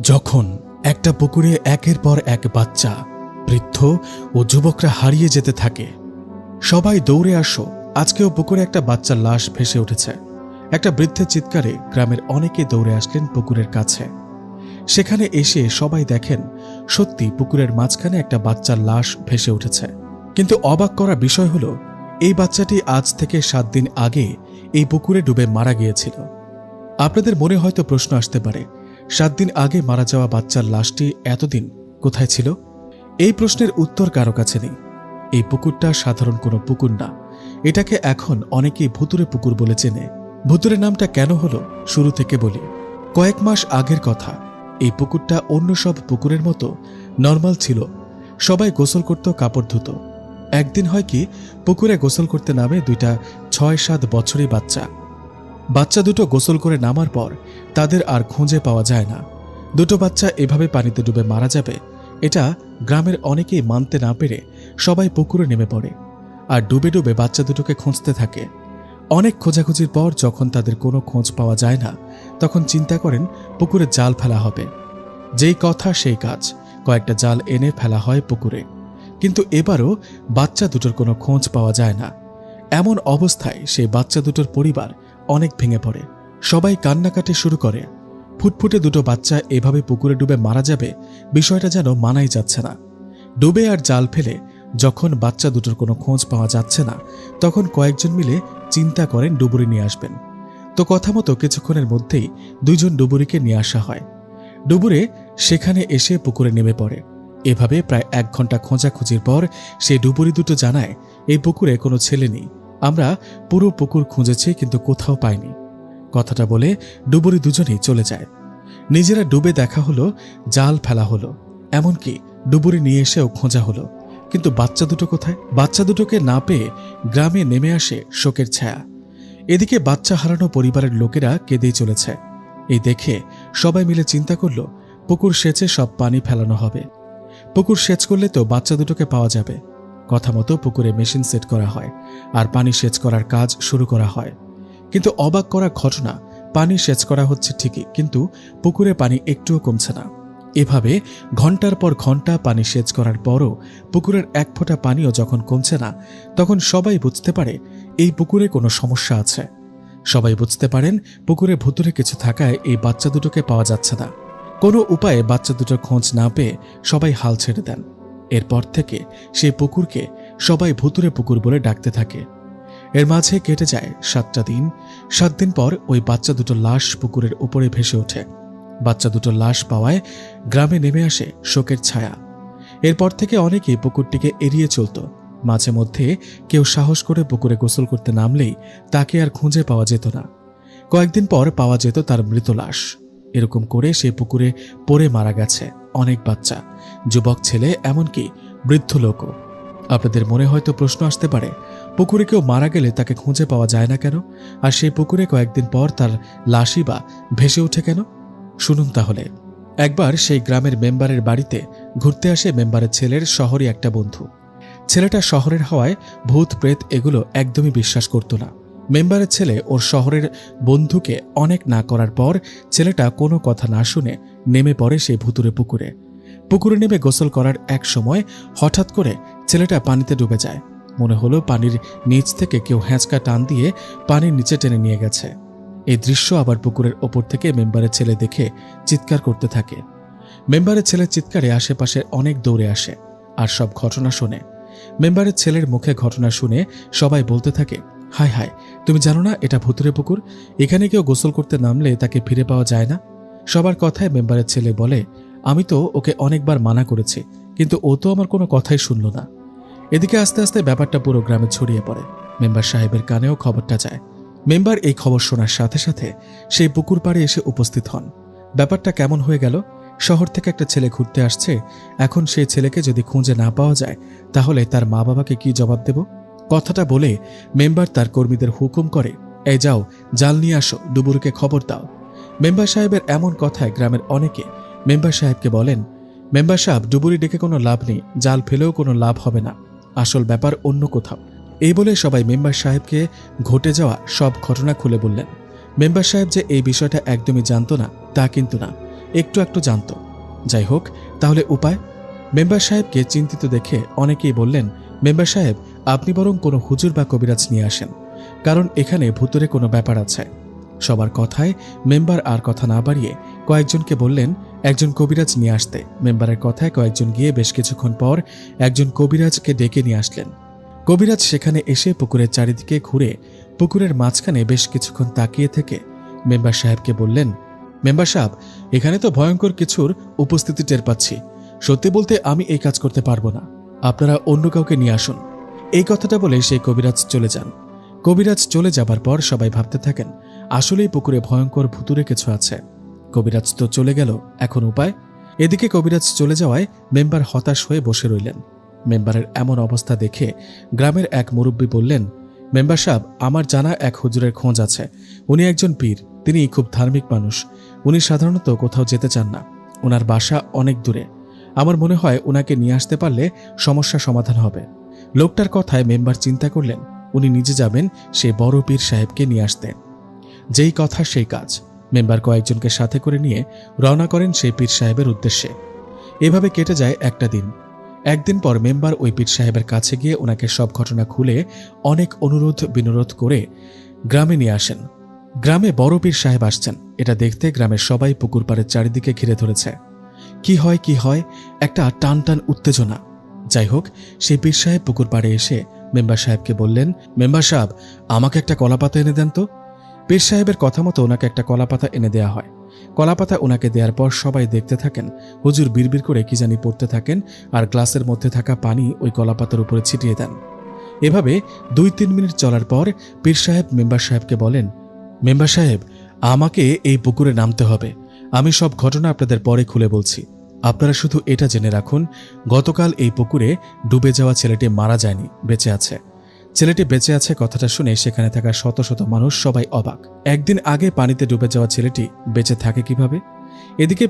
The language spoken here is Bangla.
যখন একটা পুকুরে একের পর এক বাচ্চা, বৃদ্ধ ও যুবকরা হারিয়ে যেতে থাকে, সবাই দৌড়ে আসো, আজকেও পুকুরে একটা বাচ্চার লাশ ভেসে উঠেছে। একটা বৃদ্ধের চিৎকারে গ্রামের অনেকে দৌড়ে আসলেন পুকুরের কাছে। সেখানে এসে সবাই দেখেন সত্যি পুকুরের মাঝখানে একটা বাচ্চার লাশ ভেসে উঠেছে। কিন্তু অবাক করা বিষয় হলো, এই বাচ্চাটি আজ থেকে 7 দিন আগে এই পুকুরে ডুবে মারা গিয়েছিল। আপনাদের মনে হয়তো প্রশ্ন আসতে পারে, 7 দিন আগে মারা যাওয়া বাচ্চার লাশটি এতদিন কোথায় ছিল? এই প্রশ্নের উত্তর কারো কাছে নেই। এই পুকুরটা সাধারণ কোনো পুকুর না, এটাকে এখন অনেকেই ভুতুরে পুকুর বলে চেনে। ভুতুরে নামটা কেন হলো শুরু থেকে বলি। কয়েক মাস আগের কথা। এই পুকুরটা অন্য সব পুকুরের মতো নর্মাল ছিল। সবাই গোসল করত, কাপড় ধুত। একদিন হয় কি, পুকুরে গোসল করতে নামে 2টা 6-7 বছরের বাচ্চা দুটো গোসল করে নামার পর তাদের আর খুঁজে পাওয়া যায় না। দুটো বাচ্চা এভাবে পানিতে ডুবে মারা যাবে, এটা গ্রামের অনেকেই মানতে না পেরে সবাই পুকুরে নেমে পড়ে আর ডুবে ডুবে বাচ্চা দুটোকে খুঁজতে থাকে। অনেক খোঁজাখুঁজির পর যখন তাদের কোনো খোঁজ পাওয়া যায় না, তখন চিন্তা করেন পুকুরে জাল ফেলা হবে। যেই কথা সেই কাজ, কয়েকটা জাল এনে ফেলা হয় পুকুরে। কিন্তু এবারও বাচ্চা দুটোর কোনো খোঁজ পাওয়া যায় না। এমন অবস্থায় সেই বাচ্চা দুটোর পরিবার অনেক ভেঙে পড়ে। সবাই কান্নাকাটি শুরু করে। ফুটফুটে দুটো বাচ্চা এভাবে পুকুরে ডুবে মারা যাবে, বিষয়টা যেন মানাই যাচ্ছে না। ডুবে আর জাল ফেলে যখন বাচ্চা দুটোর কোনো খোঁজ পাওয়া যাচ্ছে না, তখন কয়েকজন মিলে চিন্তা করেন ডুবুরি নিয়ে আসবেন। তো কথা মতো কিছুক্ষণের মধ্যেই 2 জন ডুবুরিকে নিয়ে আসা হয়। ডুবুরে সেখানে এসে পুকুরে নেমে পড়ে। এভাবে প্রায় 1 ঘন্টা খোঁজাখুঁজির পর সেই ডুবুরি দুটো জানায়, এই পুকুরে কোনো ছেলে নেই, আমরা পুরো পুকুর খুঁজেছি কিন্তু কোথাও পাইনি। কথাটা বলে ডুবুরি দুজনেই চলে যায়। নিজেরা ডুবে দেখা হলো, জাল ফেলা হলো, এমনকি ডুবুরি নিয়ে এসেও খোঁজা হলো, কিন্তু বাচ্চা দুটো কোথায়? বাচ্চা দুটোকে না পেয়ে গ্রামে নেমে আসে শোকের ছায়া। এদিকে বাচ্চা হারানো পরিবারের লোকেরা কেঁদেই চলেছে। এই দেখে সবাই মিলে চিন্তা করল, পুকুর সেচে সব পানি ফেলানো হবে। পুকুর সেচ করলে তো বাচ্চা দুটোকে পাওয়া যাবে। কথা মতো পুকুরে মেশিন সেট করা হয় আর পানি সেচ করার কাজ শুরু করা হয়। কিন্তু অবাক করা ঘটনা, পানি সেচ করা হচ্ছে ঠিকই, কিন্তু পুকুরে পানি একটুও কমছে না। এভাবে ঘন্টার পর ঘন্টা পানি সেচ করার পরও পুকুরের 1 ফোঁটা পানিও যখন কমছে না, তখন সবাই বুঝতে পারে এই পুকুরে কোনো সমস্যা আছে। সবাই বুঝতে পারেন পুকুরে ভুতুরে কিছু থাকায় এই বাচ্চা দুটোকে পাওয়া যাচ্ছে না। কোনো উপায়ে বাচ্চা দুটোর খোঁজ না পেয়ে সবাই হাল ছেড়ে দেন। এরপর থেকে সেই পুকুরকে সবাই ভুতুরে পুকুর বলে ডাকতে থাকে। এর মাঝে কেটে যায় 7টা দিন। 7 দিন পর ওই বাচ্চা দুটো লাশ পুকুরের উপরে ভেসে ওঠে। বাচ্চা দুটো লাশ পাওয়ায় গ্রামে নেমে আসে শোকের ছায়া। এরপর থেকে অনেকেই পুকুরটিকে এড়িয়ে চলত। মাঝে মধ্যে কেউ সাহস করে পুকুরে গোসল করতে নামলেই তাকে আর খুঁজে পাওয়া যেত না। কয়েকদিন পর পাওয়া যেত তার মৃত লাশ। এরকম করে সে পুকুরে পড়ে মারা গেছে অনেক বাচ্চা, যুবক ছেলে, এমনকি বৃদ্ধ লোকও। আপনাদের মনে হয়তো প্রশ্ন আসতে পারে, পুকুরে কেউ মারা গেলে তাকে খুঁজে পাওয়া যায় না কেন, আর সেই পুকুরে কয়েকদিন পর তার লাশই বা ভেসে ওঠে কেন? শুনুন তাহলে। একবার সেই গ্রামের মেম্বারের বাড়িতে ঘুরতে আসে মেম্বারের ছেলের শহরে একটা বন্ধু। ছেলেটা শহরের হওয়ায় ভূত প্রেত এগুলো একদমই বিশ্বাস করত না। মেম্বারের ছেলে ওর শহরের বন্ধুকে অনেক না করার পর ছেলেটা কোনো কথা না শুনে নেমে পড়ে সেই ভুতুরে পুকুরে। পুকুরে নেমে গোসল করার এক সময় হঠাৎ করে ছেলেটা পানিতে ডুবে যায়। মনে হলো পানির নিচ থেকে কেউ হ্যাঁচকা টান দিয়ে পানির নিচে টেনে নিয়ে গেছে। এই দৃশ্য আবার পুকুরের ওপর থেকে মেম্বারের ছেলে দেখে চিৎকার করতে থাকে। মেম্বারের ছেলের চিৎকারে আশেপাশে অনেক দৌড়ে আসে আর সব ঘটনা শোনে। মেম্বারের ছেলের মুখে ঘটনা শুনে সবাই বলতে থাকে, হায় হায়, তুমি জানো না এটা ভুতুরে পুকুর? এখানে কেউ গোসল করতে নামলে তাকে ফিরে পাওয়া যায় না। সবার কথায় মেম্বারের ছেলে বলে, আমি তো ওকে অনেকবার মানা করেছি, কিন্তু ও তো আমার কোনো কথাই শুনল না। এদিকে আস্তে আস্তে ব্যাপারটা পুরো গ্রামে ছড়িয়ে পড়ে। মেম্বার সাহেবের কানেও খবরটা যায়। মেম্বার এই খবর শোনার সাথে সাথে সেই পুকুর পাড়ে এসে উপস্থিত হন। ব্যাপারটা কেমন হয়ে গেল? শহর থেকে একটা ছেলে ঘুরতে আসছে, এখন সেই ছেলেকে যদি খুঁজে না পাওয়া যায় তাহলে তার মা বাবাকে কি জবাব দেব? কথাটা বলে মেম্বার তার কর্মীদের হুকুম করে, এই যাও, জাল নিয়ে আসো, ডুবুরিকে খবর দাও। মেম্বার সাহেবের এমন কথায় গ্রামের অনেকে মেম্বার সাহেবকে বলেন, মেম্বার সাহেব, ডুবুরি ডেকে কোনো লাভ নেই, জাল ফেলেও কোনো লাভ হবে না, আসল ব্যাপার অন্য কোথাও। এই বলে সবাই মেম্বার সাহেবকে ঘটে যাওয়া সব ঘটনা খুলে বললেন। মেম্বার সাহেব যে এই বিষয়টা একদমই জানত না তা কিন্তু না। একটু একটু জানত। যাই হোক, তাহলে উপায়? মেম্বার সাহেবকে চিন্তিত দেখে অনেকেই বললেন, মেম্বার সাহেব, আপনি বরং কোনো হুজুর বা কবিরাজ নিয়ে আসেন, কারণ এখানে ভুতুরে কোনো ব্যাপার আছে। সবার কথায় মেম্বার আর কথা না বাড়িয়ে কয়েকজনকে বললেন একজন কবিরাজ নিয়ে আসতে। মেম্বারের কথায় কয়েকজন গিয়ে বেশ কিছুক্ষণ পর একজন কবিরাজকে ডেকে নিয়ে আসলেন। কবিরাজ সেখানে এসে পুকুরের চারিদিকে ঘুরে পুকুরের মাঝখানে বেশ কিছুক্ষণ তাকিয়ে থেকে মেম্বার সাহেবকে বললেন, মেম্বার সাহেব, এখানে তো ভয়ঙ্কর কিছুর উপস্থিতি টের পাচ্ছি। সত্যি বলতে আমি এই কাজ করতে পারবো না, আপনারা অন্য কাউকে নিয়ে আসুন। এই কথাটা বলে সেই কবিরাজ চলে যান। কবিরাজ চলে যাবার পর সবাই ভাবতে থাকেন, আসলেই পুকুরে ভয়ঙ্কর ভুতুরে কিছু আছে। কবিরাজ তো চলে গেল, এখন উপায়? এদিকে কবিরাজ চলে যাওয়ায় মেম্বার হতাশ হয়ে বসে রইলেন। মেম্বারের এমন অবস্থা দেখে গ্রামের এক মুরব্বী বললেন, মেম্বার সাহেব, আমার জানা এক হুজুরের খোঁজ আছে। উনি একজন পীর, তিনি খুব ধার্মিক মানুষ। উনি সাধারণত কোথাও যেতে চান না, ওনার বাসা অনেক দূরে। আমার মনে হয় ওনাকে নিয়ে আসতে পারলে সমস্যা সমাধান হবে। লোকটার কথায় মেম্বার চিন্তা করলেন উনি নিজে যাবেন সেই বড় পীর সাহেবকে নিয়ে আসতে। যেই কথা সেই কাজ। মেম্বার কয়েকজনকে সাথে করে নিয়ে রওনা করেন সেই পীর সাহেবের উদ্দেশ্যে। এভাবে কেটে যায় একটা দিন। একদিন পর মেম্বার ওই পীর সাহেবের কাছে গিয়ে ওনাকে সব ঘটনা খুলে অনেক অনুরোধ বিনোরোধ করে গ্রামে নিয়ে আসেন। গ্রামে বড় পীর সাহেব আসছেন, এটা দেখতে গ্রামের সবাই পুকুর পাড়ের চারিদিকে ঘিরে ধরেছে। কি হয়, একটা টান টান উত্তেজনা। যাই হোক, সেই পীর সাহেব পুকুর পাড়ে এসে মেম্বার সাহেবকে বললেন, মেম্বার সাহেব, আমাকে একটা কলাপাতা এনে দেন তো। পীর সাহেবের কথা মতো ওনাকে একটা কলাপাতা এনে দেয়া হয়। কলাপাতা ওনাকে দেওয়ার পর সবাই দেখতে থাকেন হুজুর বিড়বিড় করে কি জানি পড়তে থাকেন, আর গ্লাসের মধ্যে থাকা পানি ওই কলাপাতার উপরে ছিটিয়ে দেন। এভাবে 2-3 মিনিট চলার পর পীর সাহেব মেম্বার সাহেবকে বলেন, মেম্বার সাহেব, আমাকে এই পুকুরে নামতে হবে। আমি সব ঘটনা আপনাদের পরে খুলে বলছি। আপনারা শুধু এটা জেনে রাখুন, গতকাল এই পুকুরে ডুবে যাওয়া ছেলেটি মারা যায়নি, বেঁচে আছে। ছেলেটি বেঁচে আছে কথাটা শুনে সেখানে থাকা শত শত মানুষ সবাই অবাক। একদিন আগে পানিতে ডুবে যাওয়া ছেলেটি বেঁচে থাকে কিভাবে? এদিকে